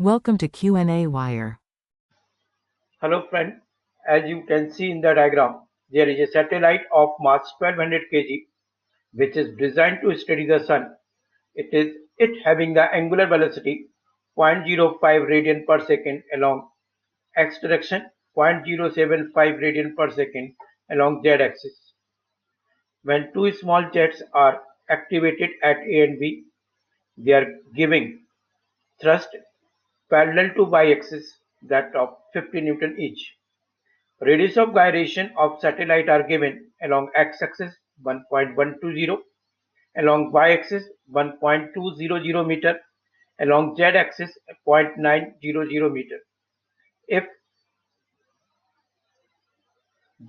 Welcome to Q&A Wire. Hello friend, as you can see in the diagram, there is a satellite of mass 1200 kg which is designed to study the sun. It having the angular velocity 0.05 radian per second along x direction, 0.075 radian per second along z axis. When two small jets are activated at A and B, they are giving thrust parallel to y-axis that of 50 Newton each. Radius of gyration of satellite are given along x-axis 1.120, along y-axis 1.200 meter, along z-axis 0.900 meter. If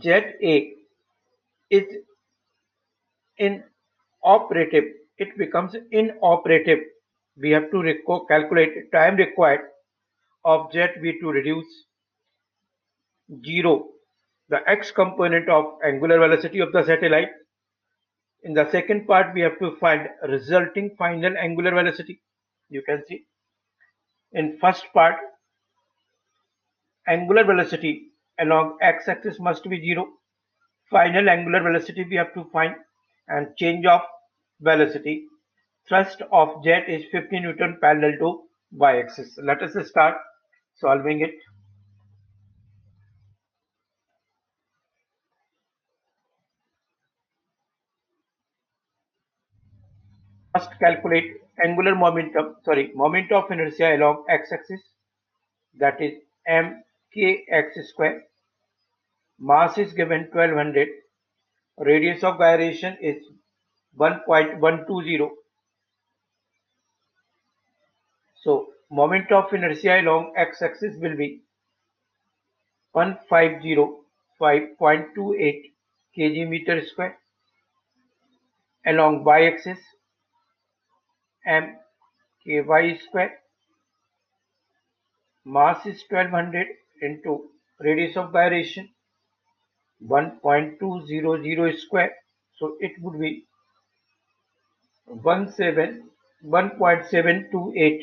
ZA is inoperative, it becomes inoperative. We have to calculate time required of ZB to reduce 0, the x component of angular velocity of the satellite. In the second part, we have to find resulting final angular velocity. You can see in first part, angular velocity along x-axis must be 0. Final angular velocity we have to find, and change of velocity. Thrust of jet is 50 Newton parallel to y-axis. Let us start solving it. First calculate moment of inertia along x-axis, that is mkx square. Mass is given 1200. Radius of gyration is 1.120. So moment of inertia along x-axis will be 1505.28 kg meter square. Along y-axis mky square. Mass is 1200 into radius of gyration 1.200 square. So it would be 1.728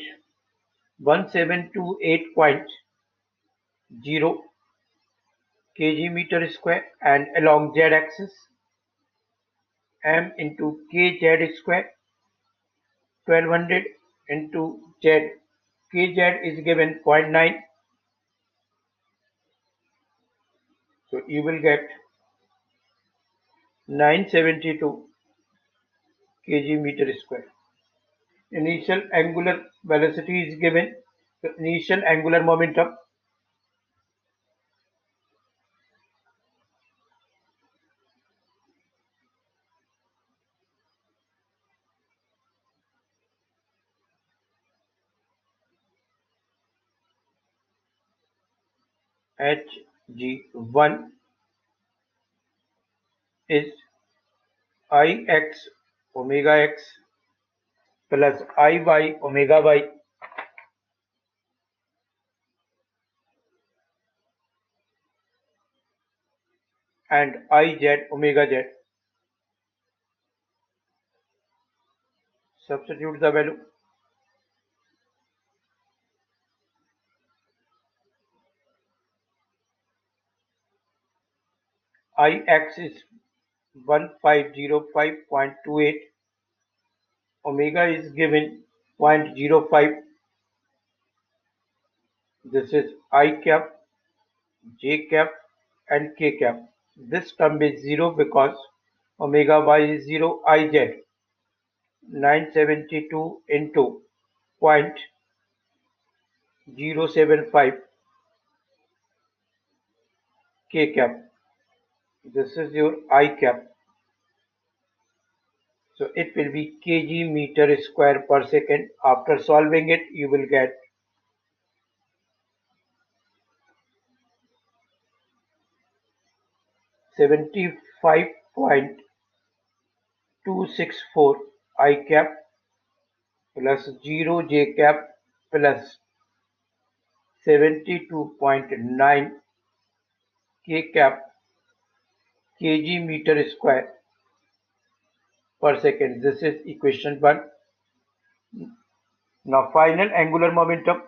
kg meter square, and along z axis m into kz square 1200 into z. Kz is given 0.9, so you will get 972 kg meter square. Initial angular velocity is given. The initial angular momentum hg1 is ix omega x plus iy omega y and iz omega z. Substitute the value. Ix is 1505.28. Omega is given 0.05. This is I cap, j cap and k cap. This term is 0 because omega y is 0, iz 972 into 0.075 k cap. This is your I cap. So it will be kg meter square per second. After solving it, you will get 75.264 I cap plus 0 j cap plus 72.9 k cap kg meter square per second. This is equation 1. Now final angular momentum.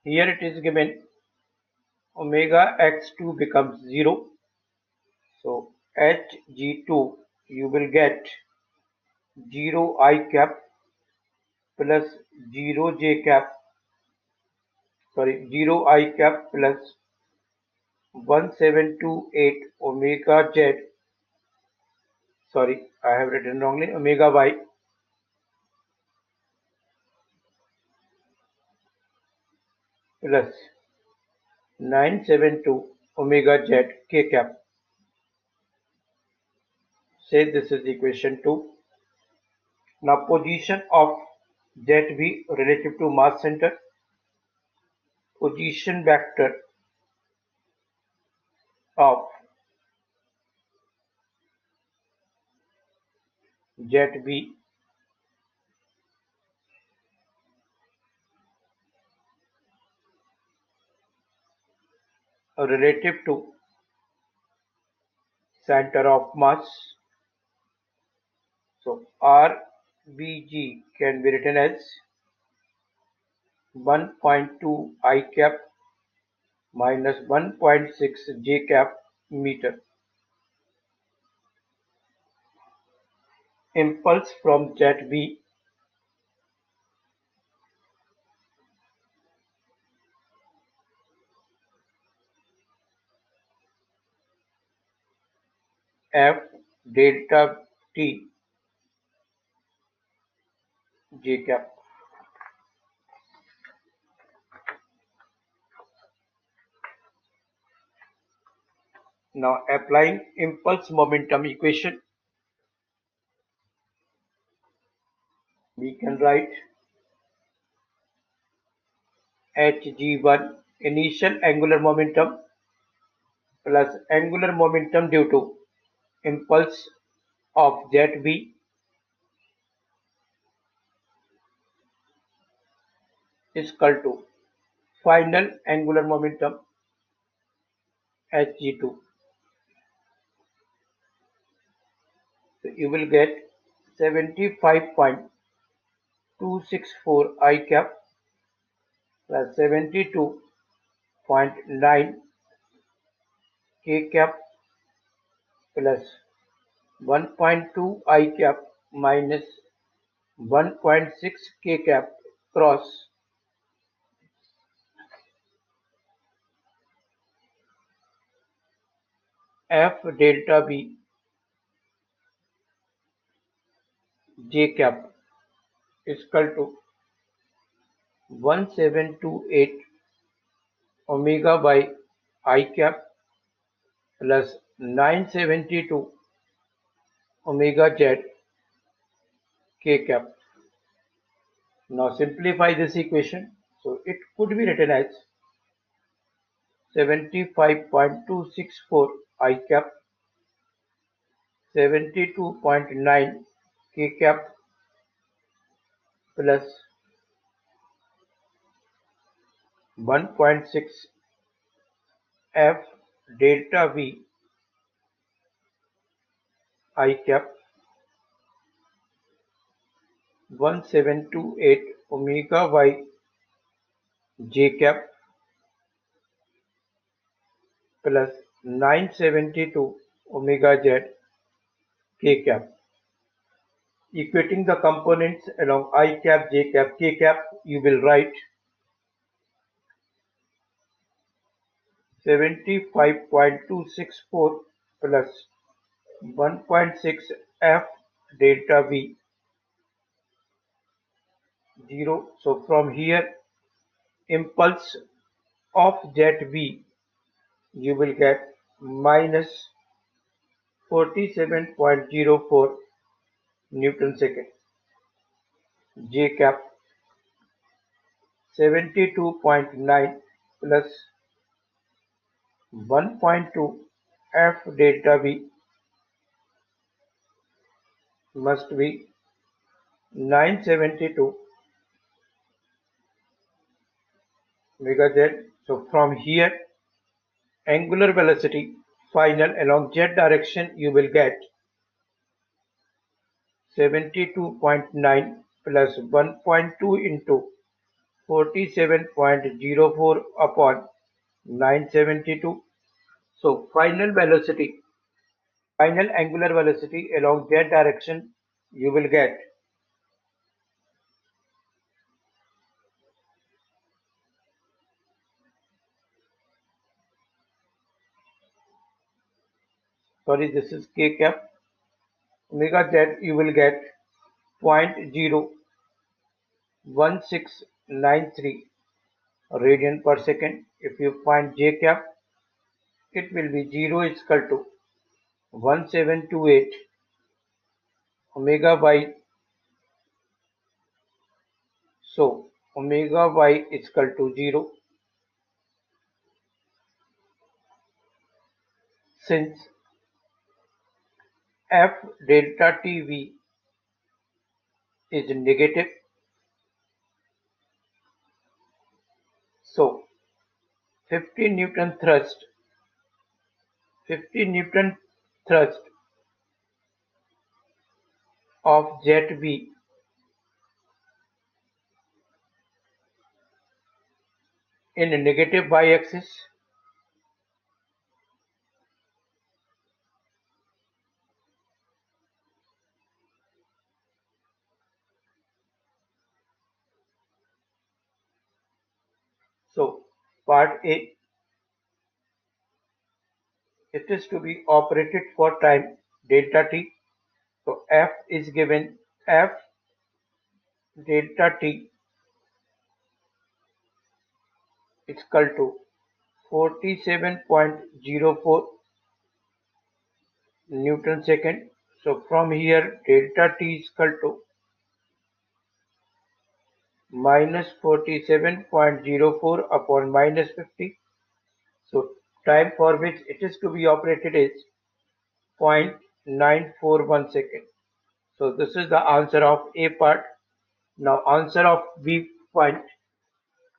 Here it is given omega x2 becomes 0. So hg2 you will get 0 I cap plus 0 j cap, sorry, 0 I cap plus 1728 omega z, sorry, I have written wrongly, omega y plus 972 omega z k cap. Say this is equation 2. Now position of zv relative to mass center. Position vector of zv relative to center of mass. So RBG can be written as 1.2 I cap minus 1.6 J cap meter. Impulse from ZV F delta T J cap. Now applying impulse momentum equation, we can write Hg1 initial angular momentum plus angular momentum due to impulse of ZV is equal to final angular momentum Hg2. So you will get 75.264 I cap plus 72.9 K cap plus 1.2 I cap minus 1.6 K cap cross F delta B J cap is equal to 1728 omega by I cap plus 972 omega z K cap. Now simplify this equation. So it could be written as 75.264 I cap 72.9 K cap plus 1.6 F delta V I cap 1728 omega Y J cap plus 972 omega Z K cap. Equating the components along I cap, J cap, K cap, you will write 75.264 plus 1.6 F delta V 0. So from here impulse of ZV you will get minus 47.04 Newton second. J cap 72.9 plus 1.2 F delta V must be 972 omega z. So from here angular velocity final along z direction you will get 72.9 plus 1.2 into 47.04 upon 972. So final angular velocity along z direction, you will get this is k cap omega z, you will get 0.01693 radian per second. If you find j cap, it will be 0 is equal to 1728 omega y. So omega y is equal to 0. Since f delta tv is negative, so 50 Newton thrust of ZV in a negative y-axis, so part A, it is to be operated for time delta t. So F is given, F delta t is equal to 47.04 Newton second. So from here delta t is equal to minus 47.04 upon minus 50. So time for which it is to be operated is 0.941 second. So this is the answer of A part. Now answer of B part,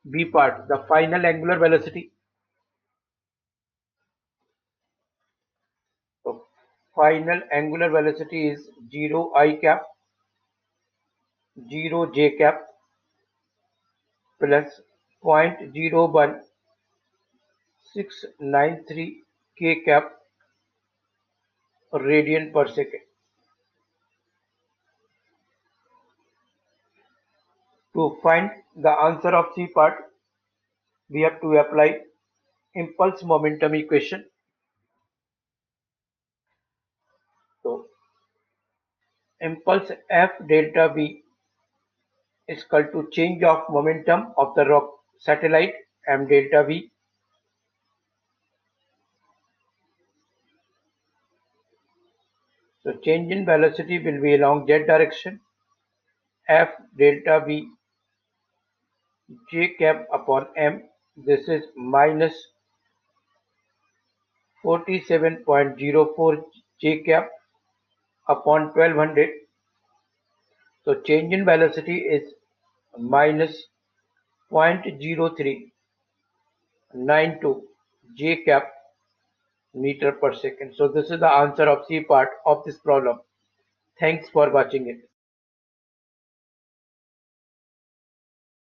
the final angular velocity. So final angular velocity is 0 I cap 0 j cap plus 0.01693 k cap radian per second. To find the answer of C part, we have to apply impulse momentum equation. So impulse F delta V is equal to change of momentum of the rock satellite m delta V. So change in velocity will be along z direction. F delta V j cap upon m. This is minus 47.04 j cap upon 1200. So change in velocity is minus 0.0392 j cap meter per second. So this is the answer of C part of this problem. Thanks for watching it.